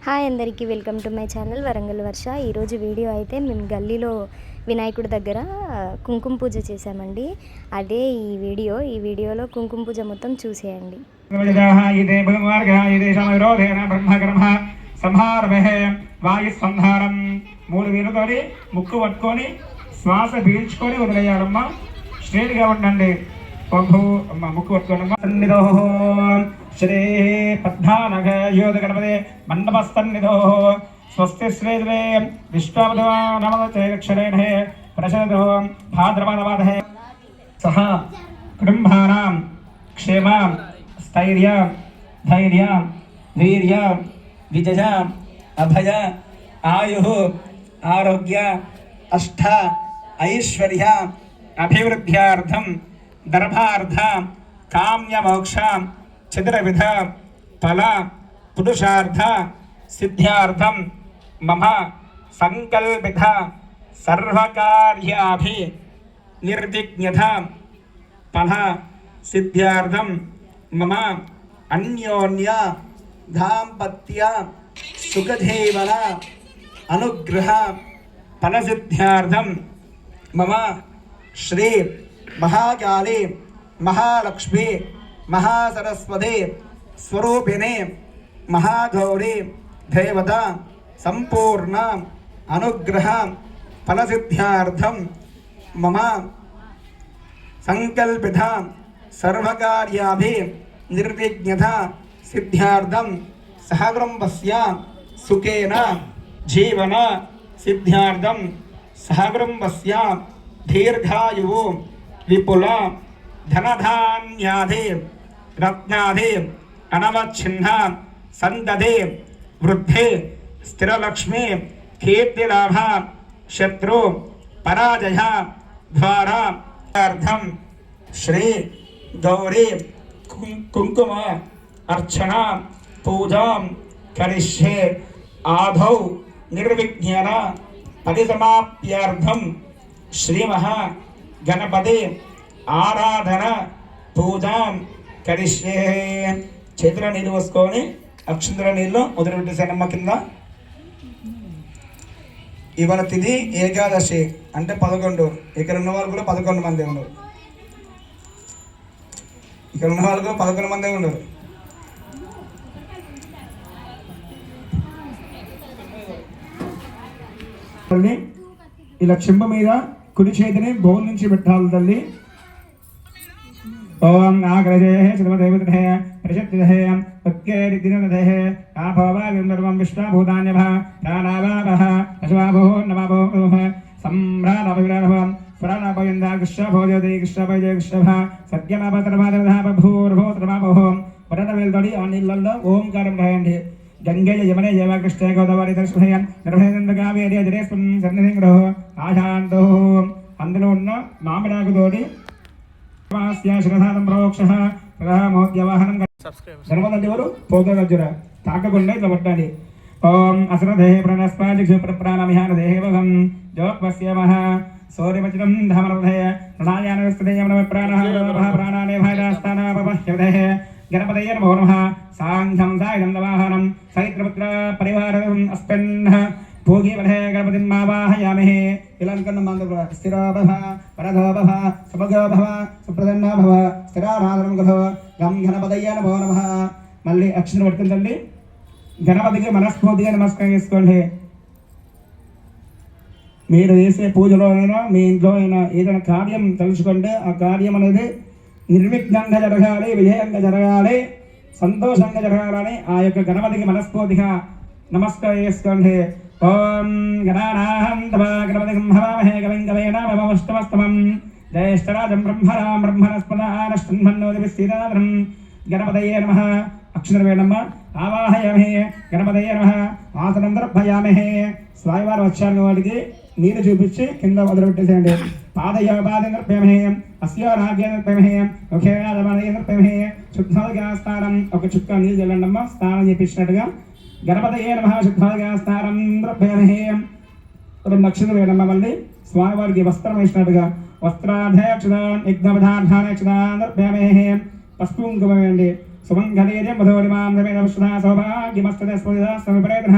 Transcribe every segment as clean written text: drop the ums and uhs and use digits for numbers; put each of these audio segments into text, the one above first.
Hi అందరికీ welcome to my channel Warangal Varsha. ఈరోజు video అయితే మేము గల్లీలో వినాయకుడి దగ్గర కుంకుమ పూజ చేసామండి. అదే ఈ వీడియోలో కుంకుమ పూజ మొత్తం చూసేయండి. మూడు వేలుతోని ముక్కు పట్టుకొని శ్వాస పీల్చుకొని వదిలేయాలమ్మా. స్ట్రేట్గా ఉండండి. ముక్కు పట్టుకోండి. శ్రీ పద్మానఘ యోధ గణపతి మండపస్తన్నిధో స్వస్తి శ్రీద్రే విశ్వక్షరేణ ప్రశదో భాద్రపదవాదే సహ కుటుంబానాం క్షేమ స్థైర్య ధైర్య వీర్య విజయ అభయ ఆయు ఆరోగ్య అష్ట ఐశ్వర్య అభివృద్ధ్యార్థం దర్భార్థ కామ్యమోక్ష చతుర్విధ ఫల పురుషార్థ సిద్ధ్యార్థం మమ సంకల్పిత సర్వకార్యాభి నిర్విఘ్నత ఫల సిద్ధ్యార్థం మమ అన్యోన్య దాంపత్య సుఖజీవన అనుగ్రహ ఫలసిద్ధ్యార్థం మమ శ్రీ మహాకాళీ మహాలక్ష్మి महासरस्वती स्वरूपिणे महागौरी देवता संपूर्ण अनुग्रह फलसिद्ध्यार्थं मम संकल्पित सर्वकार्याभि निर्विघ्नता सिद्ध्यार्थं सहकुटुम्बस्य सुखेन जीवन सिद्ध्यार्थं सहकुटुम्बस्य दीर्घायुः विपुल धनधान्यादि रत्नादि अनवच्छिन्न संदधि वृद्धि स्थिरलक्ष्मी कीर्तिलाभ शत्रु पराजय द्वारा अर्थम श्री गौरी कुंकुम अर्चना पूजा करिष्ये आदौ निर्विघ्नेन परिसमाप्त्यर्थम श्री महा गणपति ఆరాధన పూజాం కరిష్యే. చేతుల నీళ్ళు పోసుకొని అక్షంతర నీళ్ళు వదిలిపెట్టేసానమ్మ కింద. ఇవాళ తిది ఏకాదశి అంటే 11. ఇక్కడ ఉన్న వాళ్ళు కూడా 11 మంది ఉన్నారు. ఇక్కడ ఉన్న వాళ్ళు కూడా 11 మంది ఉన్నారు. ఇలా చెంప మీద కుడి చేతిని బౌల్ నుంచి పెట్టాలి తల్లి. ओम आग्रजेः शिवदेवतेः प्रशक्तिः उत्केरिदिनदेः आभवाविन्दर्वं विश्वभूतान्यभः प्राणावावः अश्वाभो नमाभोः सम्राणाभिराभः पुराणाभयन्दा कृष्णभोजति कृष्णभय कृष्णभः सत्यमापत्रमादरधः बभूर्भूत्रमाभोः परणवेल्तोडि अनिल्लल्लो ओंकारं रायन्ति गंगे यमुने जवा कृष्णे गोदावरी दर्शयन् निर्भयन्दकाव्ये जरेस्मिन् सन्निधिङ्ग्रहो आशान्तोः అందులో ఉన్న మామిడాకుతోటి గణపతి ఎవరు పోగజుర తాకకుండా ఇట్లా పట్టాలి. ఓం అసరదే ప్రణస్పాదిక్షుప్రాణమిహానదేహం జోపస్యమః సౌర్యవచనం ధామరదే ప్రణాయానస్తదేయం ప్రాణానే భాగాస్థానాపహ్యదే గణపతయ నమో నమః. సాంఘం సాయందవాహనం సైత్రపుత్ర పరివారం అస్మిన్ భోగి వధే గణపతిం ఆవాహయామహే. ఇలా అనుకున్న మంత్ర స్థిరో భవ వరదో భవ సుభగో భవ సుప్రసన్నో భవ స్థిరాధారం గో గం గణపతయ్య నమో నమః. మళ్ళీ అక్షరం పట్టుకుందండి. గణపతికి మనస్ఫూర్తిగా నమస్కారం చేసుకోండి. మీరు చేసే పూజలో అయినా మీ ఇంట్లో అయినా ఏదైనా కార్యం తలుచుకుంటే ఆ కార్యం అనేది నిర్విఘ్నంగా జరగాలి, విజయంగా జరగాలి, సంతోషంగా జరగాలని ఆ యొక్క గణపతికి మనస్ఫూర్తిగా నమస్కారం చేసుకోండి. ఓం గణానాహం తవా గణపతిం హవామహే కవిం కవీనామస్తమస్తమం జ్యేష్ఠరాజం బ్రహ్మణాం బ్రహ్మణస్పదానశ్వన్మన్నోదిభిశ్రీరాధనం గణపతయే నమః. అక్షరం వేణమ్మ. ఆవాహయామహే గణపతయే నమః. ఆసనం దర్భయామహే. స్వామివారు వచ్చారు వాటికి నీరు చూపించి కింద వదిలిపెట్టేసేయండి. పాదయోపాదం దర్భయామహే అస్యోరాగ్యం దర్భయామహే ముఖేనాదమనయం దర్భయామహే. శుద్ధోదగా స్నానం ఒక చుక్క నీరు చల్లండమ్మ స్నానం చేపించినట్టుగా. గణపతయే నమః. శుద్ధోదగా స్నానం దర్భయామహే. నక్షత్రం వేణమ్మ. మళ్ళీ స్వామివారికి వస్త్రం వేసినట్టుగా వస్త్రాధ్యక్షదాన్ యజ్ఞపదార్థానక్షదాన్ దర్భయామహే. పసుపు కుంకుమ వేయండి. సుమంగళీర్యం మధురిమాం రమేణ విష్ణా సౌభాగ్యమస్తదే స్ఫురిదాస్తమిపరేతః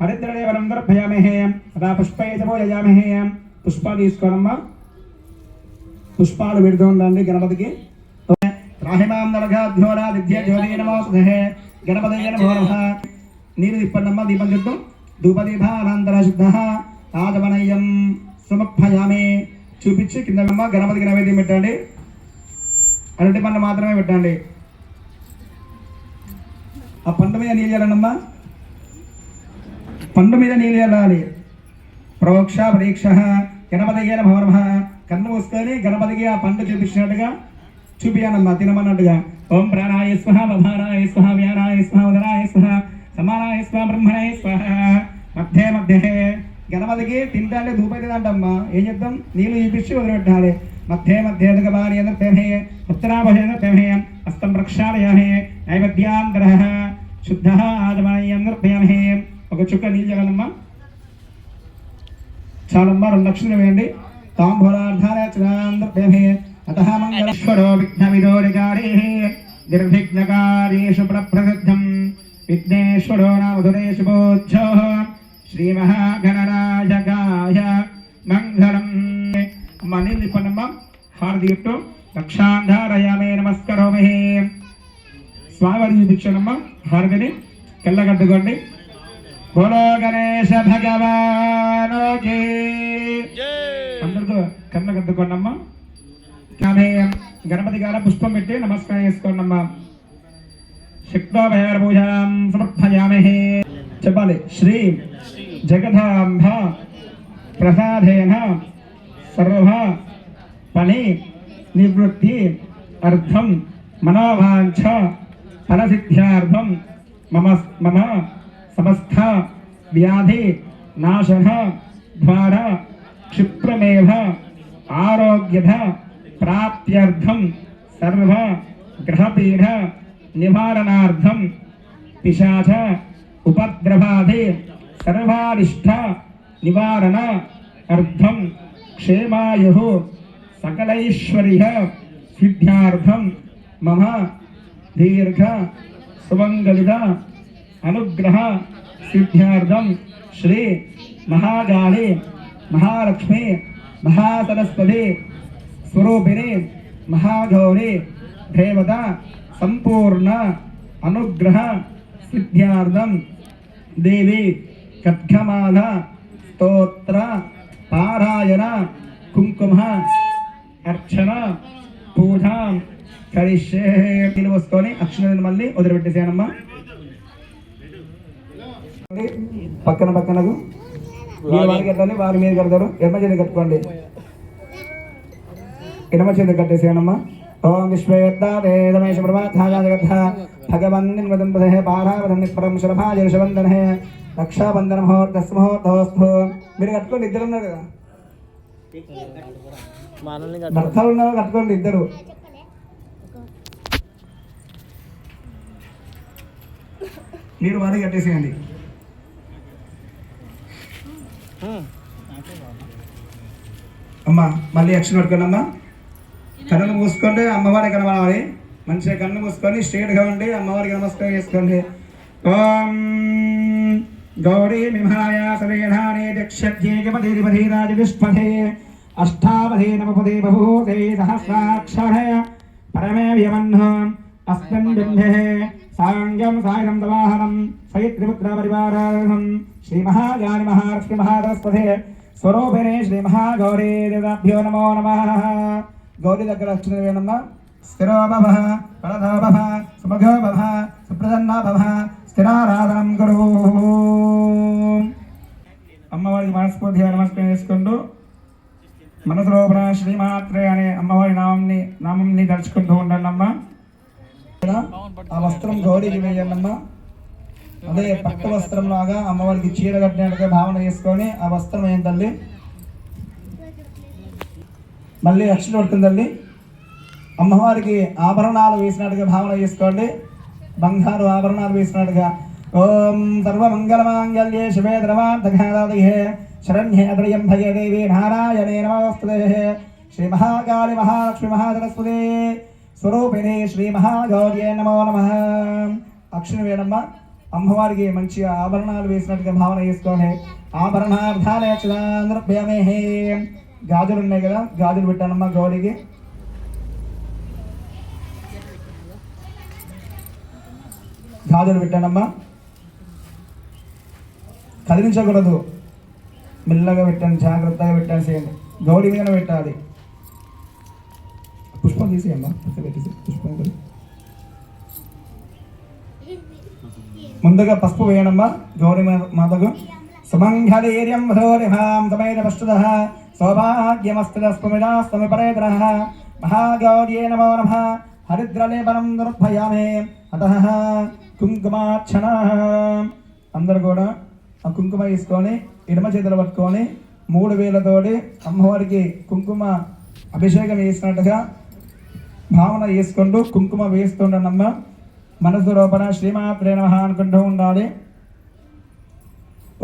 హరిద్రదేవనం దర్భయామహే తదా పుష్పైత పూజయామహే. పుష్పాలు తీసుకోనమ్మా, పుష్పాలు పెడుతూ ఉండండి గణపతికి. రాహిమాం నరఘాధ్యోరా విద్య జ్యోతి నమోస్తుతే గణపతయే నమో నమః. నీరు తిప్పండమ్మా, దీపం చుట్టూ ధూపదీపానంతర శుద్ధ ఆగమనయ్యం సమర్పయామి. చూపించి కింద గణపతికి నైవేద్యం పెట్టండి. అరటి పండు మాత్రమే పెట్టండి. ఆ పండు మీద నీళ్ళు చల్లనమ్మా, పండు మీద నీళ్ళు చల్లాలి. ప్రోక్ష పరీక్ష గణపతయే నమో నమః. కన్ను మూసుకొని గణపతికి ఆ పండు చూపించినట్టుగా చూపియానమ్మా, తినమన్నట్టుగా. ఓం ప్రాణాయ స్వహ, బభారాయ స్వహ, వ్యానాయ స్వహ, ఉదరాయ స్వహ, సమానాయ స్వహ, బ్రహ్మణాయ స్వహ. మధ్య మధ్య గణపతికి తింటే ధూపైతుందంటమ్మా. ఏం చెప్తాం, నీళ్ళు చూపించి వదిలిపెట్టాలి. మధ్య మధ్య నృత్యమే ఉత్తరాభే నృత్యమే హస్తం ప్రక్షాళయామి నైవేద్యాంతర శుద్ధ ఆగమనీయం నృత్యమే. ఒక చుక్క నీళ్ళు చల్లమ్మా, చాలమ్మా. 2 లక్షలు వేయండి. తాంబూలార్థాలే అతః మంగళేశ్వరో విఘ్నవిదోరికారే నిర్విఘ్నకారేషు ప్రసిద్ధం విఘ్నేశ్వరో నామధురేషు బోధ్యో శ్రీమహాగణరాజకాయ మంగళం. అమ్మ నీళ్ళు ఇప్పండమ్మా, హారతి ఇట్టు రక్షాంధారయామే నమస్కరోమి. స్వామివారి చూపించానమ్మా హారతిని, కెళ్ళగట్టుకోండి. బోలో గణేశ భగవానోకి. అందరితో కన్న కట్టుకోండమ్మా. గణపతి గారు పుష్పం పెట్టి నమస్కారం చేసుకోండమ్మా. శక్తోభయార పూజాం సమర్పయామహే. చెప్పాలి. శ్రీ జగదాంబ ప్రసాదేన సర్వ పని నివృత్తి అర్థం మనోవాంఛ ఫలసిద్ధ్యార్థం మమ సమస్త వ్యాధి నాశన ద్వారా క్షిప్రమేవ ఆరోగ్యద ప్రాప్త్యర్థం సర్వ గ్రహపీఠ నివారణార్థం పిశాచ ఉపద్రవాది సర్వారిష్ట నివారణ అర్థం క్షేమాయు సకలైశ్వర్య సిద్ధ్యార్థం మమ దీర్ఘ సుమంగళిత అనుగ్రహ సిద్ధ్యార్థం శ్రీ మహాగాళి మహాలక్ష్మి మహాసరస్వతి స్వరూపిణి మహాగౌరి దేవత సంపూర్ణ అనుగ్రహ సిద్ధ్యార్థం దేవి ఖడ్గమాల స్తోత్ర పారాయణ కుంకుమ అర్చన పూజ కరిష్యే. నీళ్ళు పోసుకొని అక్షరాలను మళ్ళీ వదిలిపెట్టేసానమ్మా. పక్కన పక్కనకు వారికి కట్టాలి, వారి మీద కడతారు. ఎడమ చేతి కట్టుకోండి, ఎడమ చేతి కట్టేసానమ్మా. ఓం విశ్వేత్మేష ప్రభాథాగత భగవన్నిన్వదంపదే పారావధన్నిపరం శుభాజర్షవందనే రక్షాబంధన ముహూర్తస్ముహూర్తోస్తు. మీరు కట్టుకోండి, ఇద్దరు ఉన్నారు కదా, భర్తలు ఉన్నారు, కట్టుకోండి ఇద్దరు. మీరు వారికి కట్టేసేయండి. అమ్మా మళ్ళీ అక్షరం పట్టుకోండమ్మా. కన్నులు మూసుకోండి, అమ్మవారికి కనబడాలి. మంచిగా కన్ను మూసుకొని స్ట్రేట్గా ఉండి అమ్మవారికి నమస్కారం చేసుకోండి. ఓం గౌరీ మిమాయ సవేధానే దక్షధ్యేకపతిపతి రాజవిష్పథే అష్టావధే నవపదే బభూతే సహస్రాక్షరే పరమే వ్యమన్ను అస్మిన్ బిందే సాంగం సాయం దవాహనం సైత్రిపుత్ర పరివారం శ్రీ మహాగాని మహాలక్ష్మి మహాసరస్వతే స్వరూపిణే శ్రీ మహాగౌరీ దేవతాభ్యో నమో నమః. గౌరీ దగ్గర అక్షర వేణమ్మ. స్థిరో భవ ఫలదో భవ సుమఘో భవ సుప్రసన్నా భవ స్థిరారాధనం గురు. అమ్మవారికి మనస్ఫూర్తిగా నమస్కారం చేసుకుంటూ మనసులోపల శ్రీమాత్రే అనే అమ్మవారి నామంని తలుచుకుంటూ ఉండండి అమ్మ. ఆ వస్త్రం గౌరీకి వేయండమ్మా. అదే పట్టు వస్త్రం లాగా అమ్మవారికి చీర కట్టినట్టుగా భావన చేసుకొని ఆ వస్త్రం ఏం తల్లి మళ్ళీ అక్షరం పడుతుంది తల్లి. అమ్మవారికి ఆభరణాలు వేసినట్టుగా భావన చేసుకోండి, బంగారు ఆభరణాలు వేసినట్టుగా. ఓం సర్వమంగళమాంగళ్యే శివే ద్రవార్థఘాదాదయే శరణ్యే త్రయంబకే దేవి నారాయణే నమోస్తుతే శ్రీ మహాకాళి మహాలక్ష్మి మహాసరస్వతే స్వరూపిణి శ్రీ మహాగౌర్యే నమో నమః. అక్షరం వేయడమ్మా. అమ్మవారికి మంచి ఆభరణాలు వేసినట్టుగా భావన చేసుకోండి. ఆభరణార్థాలే చంద్రభ్యమే. గాజులు ఉన్నాయి కదా, గాజులు పెట్టానమ్మా గౌరికి. గాజులు పెట్టానమ్మా. కదిలించకూడదు, మెల్లగా పెట్టండి, జాగ్రత్తగా పెట్టాను. చేయండి, గౌరీ మీద పెట్టాలి. పుష్పం తీసేయమ్మా, పెట్టేసి పుష్పం కూడా. ముందుగా పసుపు వేయడమ్మా గౌరీ మాతకు. సుమంగళీర్యం వధోరిభాం సమేత పశ్చుతః సౌభాగ్యమస్తిదస్పమిదాస్తమి పరేతరః మహాగౌర్యే నమో నమః. హరిద్రలేపనం దుర్భయామే అతః కుంకుమార్చన. అందరూ కూడా ఆ కుంకుమ తీసుకొని ఎడమ చేతులు పట్టుకొని 3 వేలతోటి అమ్మవారికి కుంకుమ అభిషేకం చేసినట్టుగా భావన చేసుకుంటూ కుంకుమ వేస్తుండనమ్మ. మనసు రూపణ శ్రీమాత్రే నమః అనుకుంటూ ఉండాలి.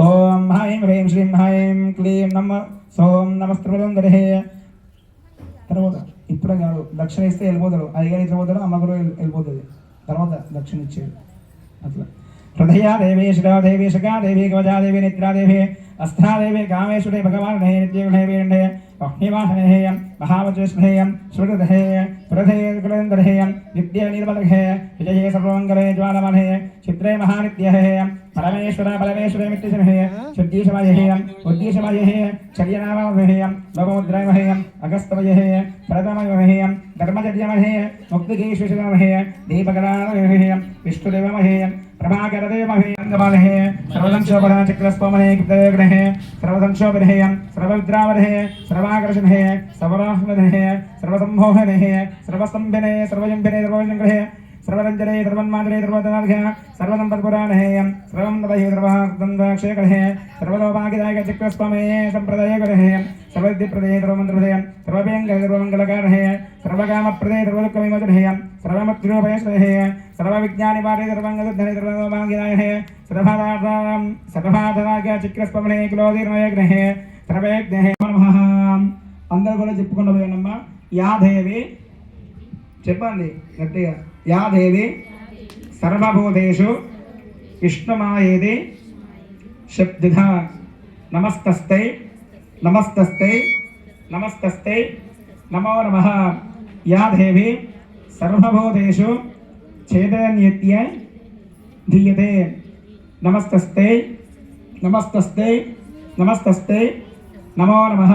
ఓం హ్రైం హ్రీం శ్రీం హ్రైం క్లీం నమ సోం నమస్త్రవే. తర్వాత ఇప్పుడే కాదు, దక్షిణ ఇస్తే వెళ్ళిపోతాడు. అయ్యగారు ఇట్లా పోతాడు, అమ్మ కూడా వెళ్ళిపోతుంది. తర్వాత దక్షిణ ఇచ్చేది అట్లా. హృదయాదేవి శిరాదేవి శకాదేవి కవచాదేవి నిద్రాదేవి అస్థాదేవి కామేశ్వరే భగవానే నిత్యగుణేవేండే అగ్నివాహనేయం మహావచేష్ణేయం స్మృతధేయ ప్రధేయం నిత్య నిర్మలహే విజయే సర్వమంగళే జ్వాలమనే చిత్రే మహానిత్యహేయం పరమేశ్వర పరమేశ్వరే మిత్యశమహే శుద్ధీశమయేయం ఉద్దీశమయేయ చర్యనామమహేయం లోకముద్రామహేయం అగస్తమయేయ ప్రథమమహేయం ధర్మచర్యమహేయ ముక్తికేశ్వరమహేయ దీపకరామహేయం విష్ణుదేవమహేయం ప్రభాకరదేవమహేయంగమహే సర్వదంశోపరా చక్రస్పమనే కృతయోగ్రహే సర్వదంశోపరిహేయం సర్వవిద్రావరహే సర్వాకర్షణహే సర్వరాహ్మదహే సర్వసంభోహనహే సర్వస్తంభినే సర్వజంభినే సర్వజంగ్రహే సర్వరంజనే సర్వన్మాదరే సర్వదనార్ఘ్య సర్వసంపత్పురాణహేయం సర్వందవహే సర్వహాక్షేకరహే సర్వలోపాకిదాయక చక్రస్పమే సంప్రదాయకరహే సర్వవిద్యప్రదే సర్వమంత్రహేయం సర్వభయంకర సర్వమంగళకారహే సర్వకామప్రదే సర్వదుఃఖవిమోచనహేయం సర్వమత్రుపయశ్రహే సర్వవిజ్ఞానిపారే సర్వంగధనే సర్వలోపాకిదాయహే సర్వభాదాం సర్వభాదాయ చక్రస్పమనే క్లోదీర్మయగ్రహే సర్వేగ్రహే నమః. అందరూ కూడా చెప్పుకుంటూ పోయానమ్మా. యాదేవి చెప్పండి గట్టిగా. యాదేవి సర్వభూతేషు విష్ణుమాయేది శబ్దిధ నమస్తస్తై నమస్తస్తై నమస్తస్తై నమో నమః. యాదేవి సర్వభూతేషు చైతన్యత్య ధీయతే నమస్తస్తై నమస్తస్తై నమస్తస్తై నమో నమః.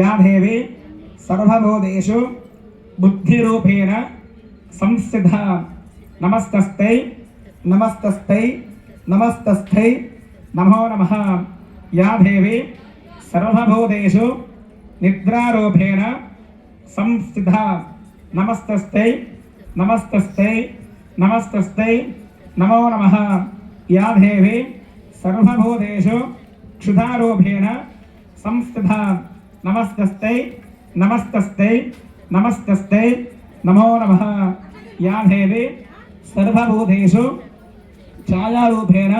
యాదేవి సర్వభూతేషు బుద్ధిరూపేణ సంస్థిత నమస్తస్తై నమస్తస్తై నమస్తస్తై నమో నమః. యాదేవి సర్వభూతేషు నిద్రారూపేణ సంస్థిత నమస్తస్తై నమస్తస్తై నమస్తస్తై నమో నమః. యాదేవి సర్వభూతేషు క్షుధారూపేణ సంస్థిత నమస్తస్తై నమస్తస్తై నమస్తస్తై నమో నమః. యాదేవి సర్వభూతేషు ఛాయారూపేణ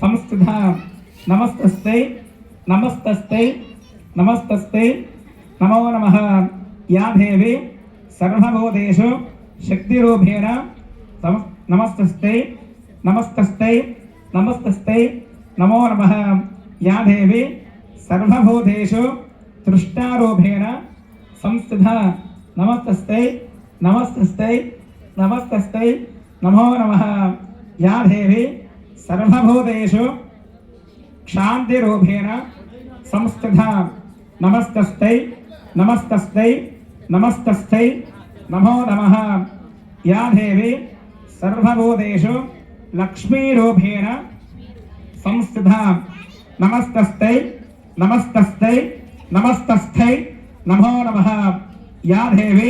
సంస్థిత నమస్తస్తై నమస్తస్తై నమస్తస్తై నమో నమః. యాదేవి సర్వభూతేషు శక్తిరూపేణ నమస్తస్తై నమస్తస్తై నమస్తస్తై నమో నమః. యాదేవి సర్వభూతేషు తృష్టారూపేణ సంస్థిత నమస్తస్తై నమస్తస్తై నమస్తస్తై నమో నమః. యాదేవి సర్వభూతేషు క్షాంతిరూపేణ సంస్థిత నమస్తస్తై నమస్తస్తై నమస్తస్తై నమో నమః. యాదేవి సర్వభూతేషు లక్ష్మీరూపేణ సంస్థిత నమస్తస్తై నమస్తస్తై నమస్తస్థై నమో నమః. యాదేవి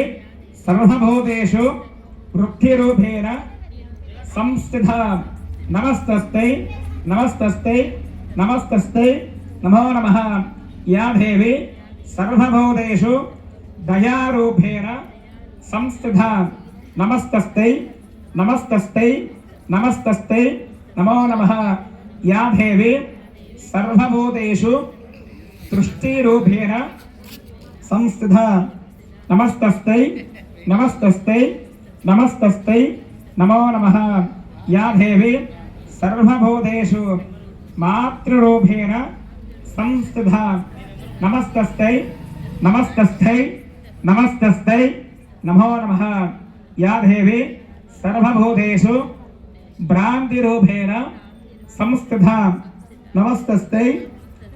సర్వభూతేషు వృద్ధిరూపేణ సంస్థిత నమస్తస్తై నమస్తస్తై నమస్తస్తై నమో నమః. యాదేవి సర్వభూతేషు దయారూపేణ సంస్థిత నమస్తస్తై నమస్తస్తై నమస్తస్తై నమో నమః. యాదేవి సర్వభూతేషు తృష్టిరూపేణ సంస్థిత నమస్తస్తై నమస్తస్తై నమస్తస్తై నమో నమః యా దేవి సర్వభూతేషు మాతృరూపేణ సంస్థితా నమస్తస్తై నమస్తస్థై నమస్తస్థై నమో నమః యా దేవి సర్వభూతేషు భ్రాంతిరూపేణ సంస్థితా నమస్తస్థై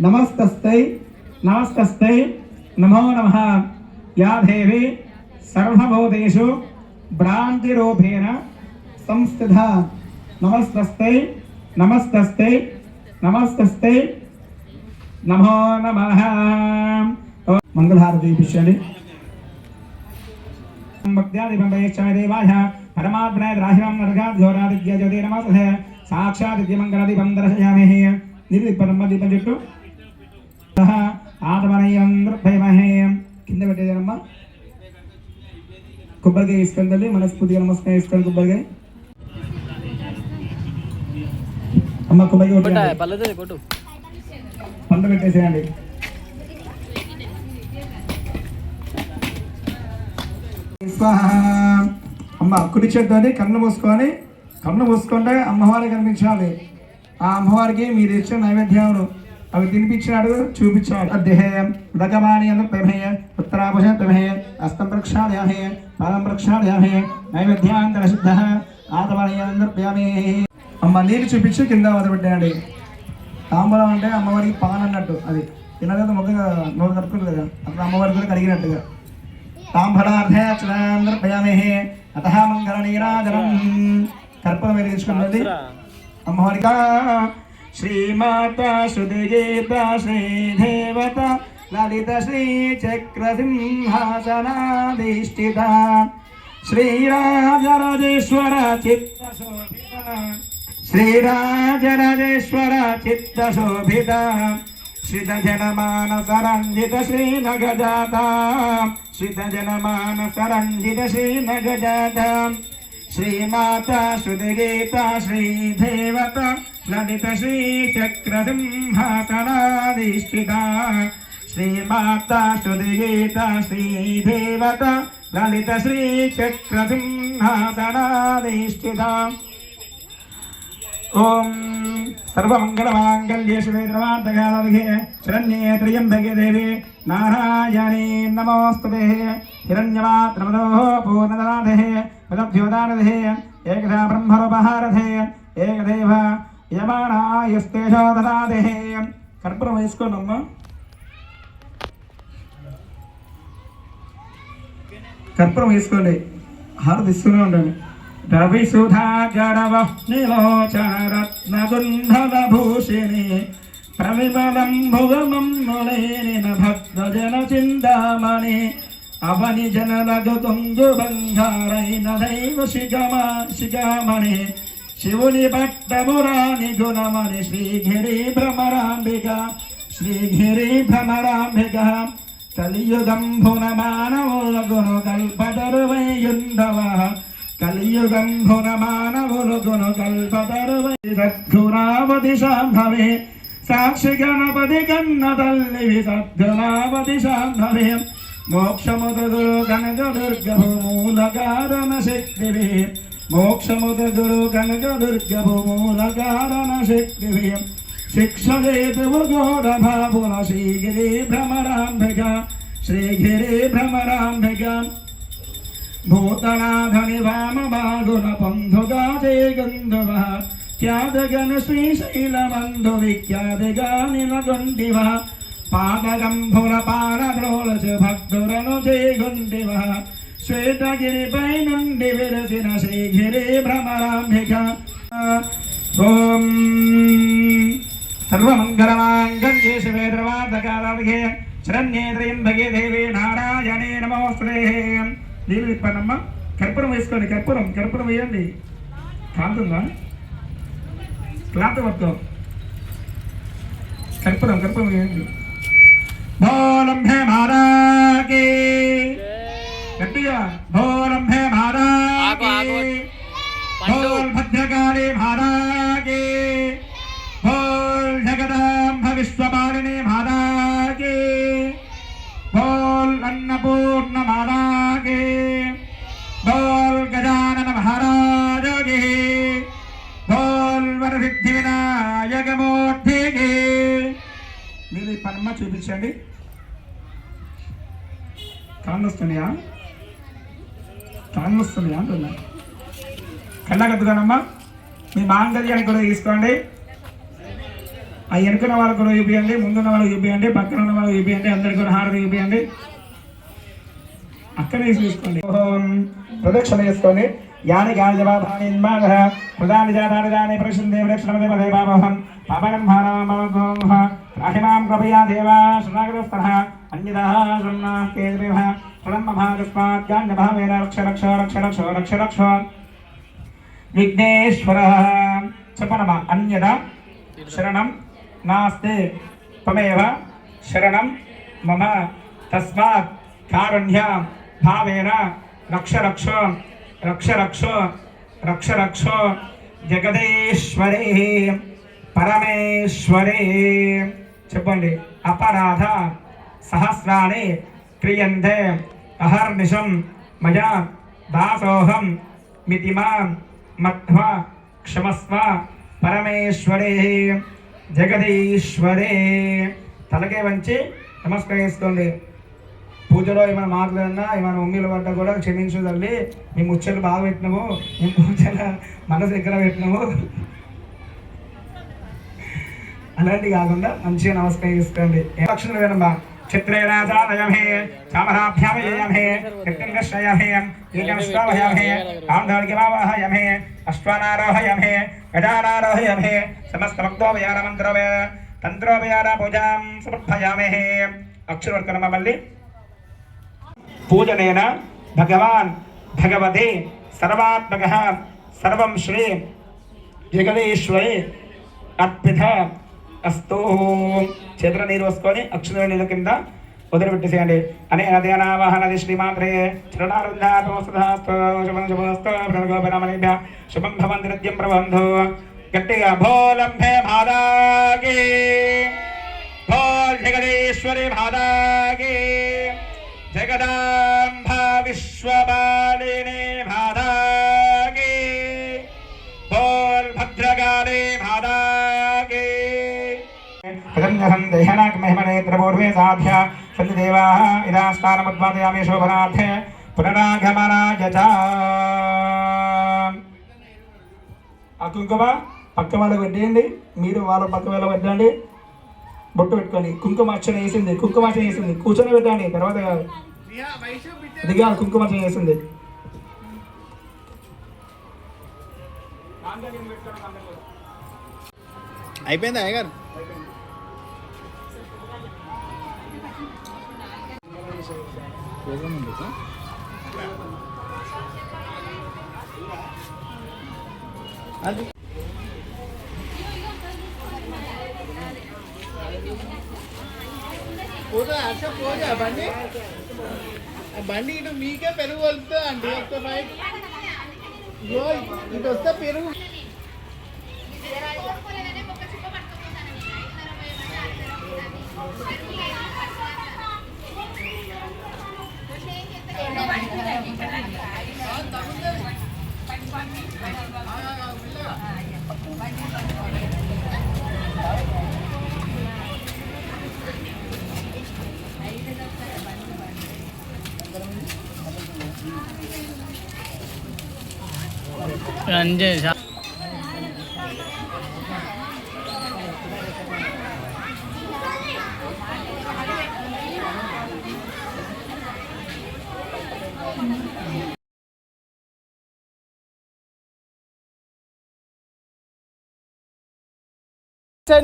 నమస్తస్థై నమస్తస్థై నమో నమః యా దేవి సర్వభూతేషు భ్రాంతిరూపేణ సంస్థితా నమస్తస్థై నమస్తస్థై నమస్తస్థై నమో నమః మంగళహారతి ఇప్పించండి. భక్త్యాదిపంపయేచ్ఛాదేవాయ పరమాత్మనే రాహివం నరకాద్ఘోరాదిత్య జ్యోతి నమస్తే సాక్షాదిత్యమంగళదీపం దర్శయామి. నిర్విపరమ దీపం చుట్టూ ఆత్మనయం దృభయమహే కింద పెట్టేదనమ్మా. కొబ్బరికాయ తీసుకొని తల్లి మనస్ఫూర్తిగా నమస్కారం ఇస్తాను. కొబ్బరికాయ అమ్మ కొబ్బరికాయ పంట పెట్టేసేయండి. అమ్మ కుడి చేతితోని కన్ను మూసుకుంటే అమ్మవారి కనిపించాలి. ఆ అమ్మవారికి మీరు ఇచ్చిన నైవేద్యాలు అవి తినిపించినాడు చూపించాడు. అధ్యయం ఉదకమాని ప్రభేయ ఉత్తరాభుష ప్రభేయ హస్తం ప్రక్షాళయామే పాదం ప్రక్షాళయామే నైవేద్యాంతర శుద్ధ ఆతమనీయంద్రప్యామే. అమ్మ నీళ్ళు చూపించి కింద వదిలిపెట్టాడు. తాంబూలం అంటే అమ్మవారికి పాన్ అన్నట్టు, అది తినలేదు మొక్కగా నోరు కట్టుకుంది కదా, అప్పుడు అమ్మవారి కూడా కడిగినట్టుగా. తాంబూలార్థయామే అత మంగళ నీరాజనం కర్పూరం వెలిగించుకున్నది అమ్మవారిగా. శ్రీమాత శ్రుతిగీత శ్రీదేవత లలిత శ్రీ చక్ర సింహాసనాధిష్ఠిత శ్రీరాజరాజేశ్వర చిత్తశోభిత శ్రీరాజరాజేశ్వర చిత్తశోభిత శ్రితజనమానసరంజిత శ్రీనగజాత శ్రితజనమానసరంజిత శ్రీనగజాత శ్రీమాత శ్రుతిగీత శ్రీదేవత లలిత శ్రీ చక్ర సింహాసనాధిష్ఠిత శ్రీమాత శ్రుతిగీత శ్రీదేవత లలిత శ్రీ చక్ర సింహాసనాధిష్ఠిత. ఓం సర్వమంగళమాంగళ్యే శివే సర్వార్థకారకే శరణ్యే త్ర్యంబకే దేవి నారాయణీ నమోస్తుతే. హిరణ్యమాత్రమదో పూర్ణదనాథే పదభ్యోదానదే ఏకదా బ్రహ్మరూపహారథే ఏకదేవ యమానాయస్తేజో దదాదే. కర్పూరం వేసుకోండమ్మా. కర్పూరం వేసుకోండి, హారతి ఇస్తూనే ఉండండి. రవి సుధాకరవ నిలోచన రత్నగుంధల భూషిణి ప్రవిమలం భుగమమ్ములేనిన భక్తజన చిందామణి అవని జనలగు తుంగు బంగారైన దైవ శిఖామణి శివుని భక్తమురాని గుణమణి శ్రీగిరి భ్రమరాంబిక కలియుగంభున మానవుల గును కల్పతరువైయుండవ కలియుగంభున మానవులు గును కల్పతరువై సద్గుణావతి శాంభవే సాక్షి గణపతి కన్న తల్లివి సద్గుణావతి శాంభవే మోక్షముదురు కనక దుర్గభూమూల కారణ శక్తివి మోక్షముదురు కనక దుర్గభూమూల కారణ శక్తివి శిక్షయేతువు ఘోర భావున శ్రీగిరి భ్రమరాంబిక భూతనాథని వామబాగున పంధుగా జయగంధువ త్యాగగను శ్రీశైలమంధు విఖ్యాతిగా నిలగొండివ పాదగంభుర పారద్రోలచ భక్తులను జయగొండివ శ్వేతగిరిపై నుండి విరసిన శ్రీగిరి భ్రమరాంబిక. ఓం సర్వమంగళమాంగళ్యే శివే సర్వార్థకారకే శరణ్యే త్ర్యంబకే దేవి నారాయణే నమోస్తుతే. నీళ్ళు ఇప్పనమ్మ. కర్పూరం వేసుకోండి. కర్పూరం వేయండి. కాంతుందా? క్లాత్ పట్టుకో. కర్పూరం వేయండి. భోలంభే మహారాజే గట్టిగా భోలంభే మహారాజే భోల్ భద్రకాళి మహారాజే భోల్ జగదాంబ విశ్వపాలిని మహారాజే భోల్ అన్నపూర్ణ మహారాజే మీరు ఈ పనమ్మ చూపించండి. కాళ్ళు వస్తున్నాయా అంటున్నా. కళ్ళగద్దుకోనమ్మా. మీ మాంగళ్యానికి కూడా తీసుకోండి. ఆ వెనుకున్న వాళ్ళకు కూడా చూపించండి, ముందున్న వాళ్ళకి చూపించండి, పక్కన ఉన్న వాళ్ళకి చూపించండి, అందరికీ కూడా హారతి చూపించండి. అక్కడే చూసుకోండి. ప్రదక్షిణ చేసుకోండి. యాని గాలిజవాభాని ప్రధాని జాతాని ప్రక్షిందే ప్రక్షణమదేవదేవామహం పాపనం భారమమగోహ రాహిమాం కృపయా దేవా శరణాగతస్థః అన్యదా శరణాకేంద్రిభ శరణమభాగస్మాత్ గాన్యభావేన రక్ష రక్ష రక్ష రక్ష రక్ష రక్ష విఘ్నేశ్వరః. చెప్పనమా. అన్యదా శరణం నాస్తే త్వమేవ శరణం మమ తస్మాత్ కారుణ్య భావేన రక్ష రక్ష రక్ష రక్ష రక్ష రక్ష జగదీశ్వరే పరమేశ్వరే. చెప్పండి. అపరాధ సహస్రాణి క్రియంతే అహర్నిశం మయా దాసోహం మితిమాం మధ్వ క్షమస్వ పరమేశ్వరే జగదీశ్వరే. తలకే వంచి నమస్కరిస్తుంది. పూజలో ఏమైనా మాట్లాడినా ఏమైనా ఉమ్మిలు పడ్డా కూడా క్షమించు తల్లి, మీ ముచ్చలు బాగా పెట్టినాము, మీ పూజల మనసు దగ్గర పెట్టినాము, అలాంటివి కాకుండా మంచిగా నమస్కరిస్తుంది. లక్షణం వేనమ్మా. చిత్రేణాచారయమే చామరాభ్యామయమే నిత్యంగశ్రయమే ఏకమశ్వావయమే ఆంధాళికమావహయమే అశ్వానారోహయమే గజానారోహయమే సమస్తభక్తోపయానమంత్రవే తంత్రోపయాన పూజాం సమర్పయామే. అక్షరవర్కనమ్మ. మళ్ళీ పూజనేన భగవాన్ భగవతే సర్వాత్మకః సర్వం శ్రీ జగదీశ్వరే అర్పిత అస్తు. చేతుల నీరు వసుకొని అక్షర నీళ్ళ కింద వదిలిపెట్టేసేయండి. అనే నదీనావాహనది శ్రీమాత్రే చరణారుంధాస్తోస్తోభ్య శుభం భవంతి నిత్యం ప్రబంధు. గట్టిగా భోలంభే మాదాగే భోల్ జగదీశ్వరి మాదాగే జగదాంబ విశ్వమాలిని మాదాగే భోల్ భద్రకాళి మాదాగే. దేహనాగ్మహిమనేత్రపూర్వే సాధ్య సన్నిదేవా ఇదా స్థానముద్వాదయామి శోభనార్థే పునరాగమనాయ చ. ఆ కుంకుమ పక్క వాళ్ళకి పెట్టేయండి, మీరు వాళ్ళ పక్క వాళ్ళకి పెట్టండి. బొట్టు పెట్టుకోండి. కుంకుమార్చన వేసింది, కుంకుమార్చన వేసింది, కూర్చొని పెట్టండి. తర్వాత కాదు, దిగాలి. కుంకుమార్చన వేసింది. అయిపోయిందా అయ్యగారు? అది బండి బండి ఇటు మీకే పెరుగు వస్తుంది అండి. ఒక బైక్ ఇటు వస్తే పెరుగు.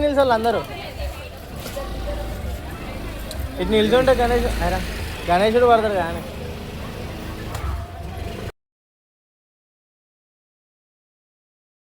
నిల్చోళ్ళు అందరూ ఇటు నిల్చుంటే గణేషుడు పడతారు కానీ